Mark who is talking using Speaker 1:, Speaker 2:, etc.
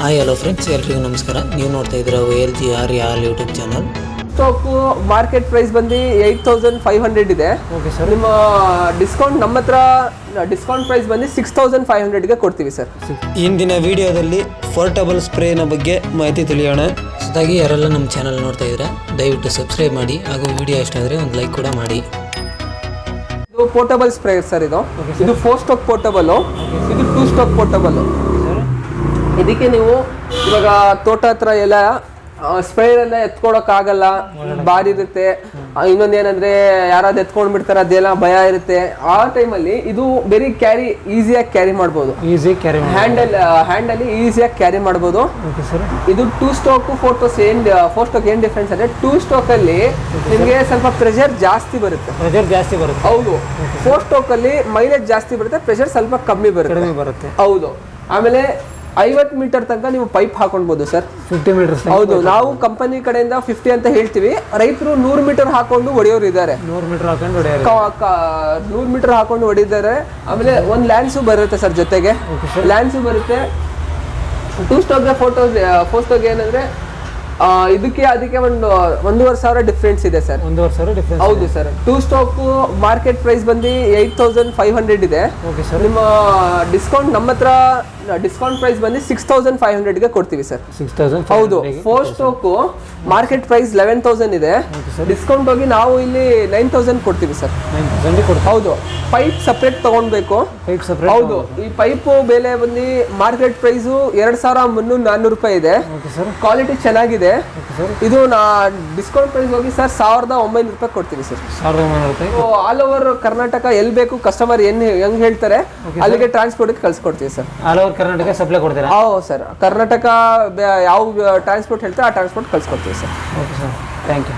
Speaker 1: Hi hello friends, ಎಲ್ರಿಗೂ ನಮಸ್ಕಾರ. ನೀವು ನೋಡ್ತಾ ಇದ್ದೀರಾ OLG RR YouTube channel.
Speaker 2: Stock market price ಬಂದು 8500 ಇದೆ.
Speaker 3: Okay sir.
Speaker 2: ನಿಮ್ಮ ಡಿಸ್ಕೌಂಟ್ ನಮ್ಮ ಹತ್ರ ಡಿಸ್ಕೌಂಟ್ ಪ್ರೈಸ್ ಬಂದು 6500ಗೆ ಕೊಡ್ತೀವಿ ಸರ್.
Speaker 1: ಇಂದಿನ ವಿಡಿಯೋದಲ್ಲಿ ಪೋರ್ಟಬಲ್ ಸ್ಪ್ರೇನ ಬಗ್ಗೆ ಮಾಹಿತಿ ತಿಳಿಯೋಣ. ಹೊಸದಾಗಿ ಯಾರೆಲ್ಲ ನಮ್ಮ ಚಾನಲ್ ನೋಡ್ತಾ ಇದ್ದೀರಾ ದಯವಿಟ್ಟು ಸಬ್ಸ್ಕ್ರೈಬ್ ಮಾಡಿ, ಹಾಗೂ ವಿಡಿಯೋ ಇಷ್ಟ ಆದರೆ ಒಂದು ಲೈಕ್ ಕೂಡ ಮಾಡಿ.
Speaker 2: ಇದು ಪೋರ್ಟಬಲ್ ಸ್ಪ್ರೇ ಸರ್. ಇದು 4 ಸ್ಟಾಕ್ ಪೋರ್ಟಬಲ್, ಇದು 2 ಸ್ಟಾಕ್ ಪೋರ್ಟಬಲ್. ಇದಕ್ಕೆ ನೀವು ಇವಾಗ ತೋಟ ಹತ್ರ ಎಲ್ಲ ಸ್ಪ್ರೇಯರ್ ಎಲ್ಲ ಎತ್ಕೊಳಕ್ಕಾಗಲ್ಲ, ಬಾರಿ ಇರುತ್ತೆ. ಇನ್ನೊಂದೇನಂದ್ರೆ ಯಾರಾದ್ರು ಎತ್ಕೊಂಡ್ ಬಿಡ್ತಾರೆ, ಅದೆಲ್ಲ ಭಯ ಇರುತ್ತೆ. ಆ ಟೈಮಲ್ಲಿ ಇದು ವೆರಿ ಈಸಿಯಾಗಿ ಕ್ಯಾರಿ ಮಾಡ್ಬೋದು. ಹ್ಯಾಂಡಲ್ಲಿ ಈಸಿಯಾಗಿ ಕ್ಯಾರಿ ಮಾಡ್ಬೋದು. ಇದು 2 ಸ್ಟಾಕ್ 4 ಸ್ಟಾಕ್ ಏನ್ ಡಿಫ್ರೆನ್ಸ್ ಅಂದ್ರೆ 2 ಸ್ಟಾಕ್ ಅಲ್ಲಿ ನಿಮಗೆ ಸ್ವಲ್ಪ ಪ್ರೆಷರ್ ಜಾಸ್ತಿ ಬರುತ್ತೆ. ಹೌದು. 4 ಸ್ಟಾಕ್ ಅಲ್ಲಿ ಮೈಲೇಜ್ ಜಾಸ್ತಿ ಬರುತ್ತೆ, ಪ್ರೆಷರ್ ಸ್ವಲ್ಪ ಕಮ್ಮಿ ಬರುತ್ತೆ. ಹೌದು. ಆಮೇಲೆ 50 ಮೀಟರ್ ತನಕ ನೀವು ಪೈಪ್ ಹಾಕೊಳ್ಬಹುದು ಸರ್.
Speaker 3: 50 ಮೀಟರ್.
Speaker 2: ಹೌದು. ನಾವು ಕಂಪನಿ ಕಡೆಯಿಂದ 50 ಅಂತ ಹೇಳ್ತೀವಿ. ರೈತರು 100 ಮೀಟರ್ ಹಾಕೊಂಡು ಹೊಡೆಯೋರು ಇದ್ದಾರೆ.
Speaker 3: 100 ಮೀಟರ್ ಹಾಕೊಂಡು
Speaker 2: 100 ಮೀಟರ್ ಹಾಕೊಂಡು ಹೊಡಿದ್ದಾರೆ. ಆಮೇಲೆ ಒಂದು ಲ್ಯಾನ್ಸು ಬರುತ್ತೆ ಸರ್ ಜೊತೆಗೆ. ಲ್ಯಾನ್ಸು ಬರುತ್ತೆ. 2 ಸ್ಟಾಕ್ಗೆ 4 ಸ್ಟಾಕ್ ಏನಂದ್ರೆ ಅದಕ್ಕೆ 1,500 ಡಿಫ್ರೆನ್ಸ್ ಇದೆ ಸರ್.
Speaker 3: 1,500 ಡಿಫ್ರೆನ್ಸ್.
Speaker 2: ಹೌದು ಸರ್. 2 ಸ್ಟಾಕ್ ಮಾರ್ಕೆಟ್ ಪ್ರೈಸ್ ಬಂದು 8500 ಇದೆ.
Speaker 3: Okay sir.
Speaker 2: ನಿಮ್ಮ ಡಿಸ್ಕೌಂಟ್ ನಮ್ಮ ಹತ್ರ ಡಿಸ್ಕೌಂಟ್ ಪ್ರೈಸ್ ಬಂದು 6500ಗೆ ಕೊಡ್ತೀವಿ ಸರ್.
Speaker 3: 6000.
Speaker 2: ಹೌದು. 4 ಸ್ಟಾಕ್ ಮಾರ್ಕೆಟ್ ಪ್ರೈಸ್ 11000 ಇದೆ. ಡಿಸ್ಕೌಂಟ್ ಹೋಗಿ ನಾವು ಇಲ್ಲಿ 9000 ಕೊಡ್ತೀವಿ ಸರ್.
Speaker 3: 9000 ಕೊಡ್ತೀವಿ.
Speaker 2: ಹೌದು. ಪೈಪ್ ಸಪ್ರೇಟ್ ತಗೊಳ್ಬೇಕು.
Speaker 3: Pipe separate.
Speaker 2: ಹೌದು. ಈ ಪೈಪು ಬೆಲೆ ಬಂದು ಮಾರ್ಕೆಟ್ ಪ್ರೈಸು 2300-400 ರೂಪಾಯಿ ಇದೆ. ಕ್ವಾಲಿಟಿ ಚೆನ್ನಾಗಿದೆ. ಇದು ಡಿಸ್ಕೌಂಟ್ ಪ್ರೈಸ್ ಹೋಗಿ ಸರ್ 1900 ರೂಪಾಯಿ ಕೊಡ್ತೀವಿ ಸರ್.
Speaker 3: 1900 ರೂಪಾಯಿ.
Speaker 2: ಆಲ್ ಓವರ್ ಕರ್ನಾಟಕ ಎಲ್ಲಿ ಬೇಕು ಕಸ್ಟಮರ್ ಹೆಂಗ್ ಹೇಳ್ತಾರೆ ಅಲ್ಲಿಗೆ ಟ್ರಾನ್ಸ್ಪೋರ್ಟ್ ಕಳ್ಸಿಕೊಡ್ತೀವಿ sir.
Speaker 3: All over Karnataka supply ಕೊಡ್ತೀರಾ?
Speaker 2: ಹೌದು ಸರ್. ಕರ್ನಾಟಕ ಯಾವ ಟ್ರಾನ್ಸ್ಪೋರ್ಟ್ ಹೇಳ್ತಾರೆ ಆ ಟ್ರಾನ್ಸ್ಪೋರ್ಟ್ ಕಳ್ಸಿಕೊಡ್ತೀವಿ sir.
Speaker 3: Okay sir, thank you.